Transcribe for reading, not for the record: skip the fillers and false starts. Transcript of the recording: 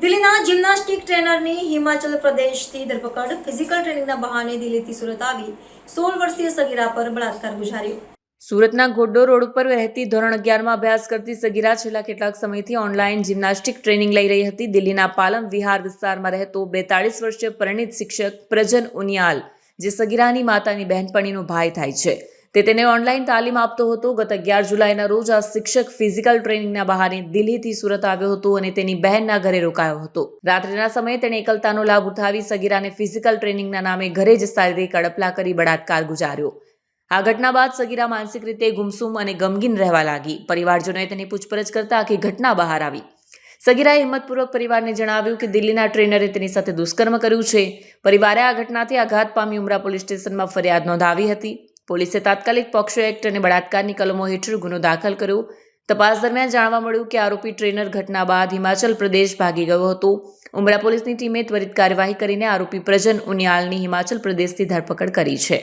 દિલ્હીના જિમ્નાસ્ટિક ટ્રેનરની હિમાચલ પ્રદેશથી ધરપકડ. ફિઝિકલ ટ્રેનિંગના બહાને દિલ્હીથી સુરત આવી 16 વર્ષીય સગીરા પર બળાત્કાર ગુજાર્યો. સુરતના ઘોડો રોડ ઉપર રહેતી ધોરણ 11માં અભ્યાસ કરતી સગીરા છેલ્લા કેટલાક સમયથી ઓનલાઈન જિમ્નાસ્ટિક ટ્રેનિંગ લઈ રહી હતી. દિલ્હીના પાલમ વિહાર વિસ્તારમાં રહેતો 42 વર્ષીય પરિણીત શિક્ષક પ્રજન ઉનિયાલ, જે સગીરાની માતાની બહેનપણીનો ભાઈ થાય છે, તે તેને ઓનલાઈન તાલીમ આપતો હતો. ગત 11 જુલાઈના રોજ આ શિક્ષક ફિઝિકલ ટ્રેનિંગના બહાને દિલ્હીથી સુરત આવ્યો હતો અને તેની બહેનના ઘરે રોકાયો હતો. રાત્રિના સમયે તેણે એકલતાનો લાભ ઉઠાવી સગીરાને ફિઝિકલ ટ્રેનિંગના નામે ઘરે જ શારીરિક અડપલા કરી બળાત્કાર ગુજાર્યો. આ ઘટના બાદ સગીરા માનસિક રીતે ગુમસુમ અને ગમગીન રહેવા લાગી. પરિવારજનોએ તેની પૂછપરછ કરતા આખી ઘટના બહાર આવી. સગીરાએ હિંમતપૂર્વક પરિવારને જણાવ્યું કે દિલ્હીના ટ્રેનરે તેની સાથે દુષ્કર્મ કર્યું છે. પરિવારે આ ઘટનાથી આઘાત પામી ઉમરા પોલીસ સ્ટેશનમાં ફરિયાદ નોંધાવી હતી. પોલીસે તાત્કાલિક પોક્સો એક્ટ અને બળાત્કારની કલમો હેઠળ ગુનો દાખલ કર્યો. તપાસ દરમિયાન જાણવા મળ્યું કે આરોપી ટ્રેનર ઘટના બાદ હિમાચલ પ્રદેશ ભાગી ગયો હતો. ઉમરા પોલીસની ટીમે ત્વરિત કાર્યવાહી કરીને આરોપી પ્રજન ઉનિયાલની હિમાચલ પ્રદેશથી ધરપકડ કરી છે.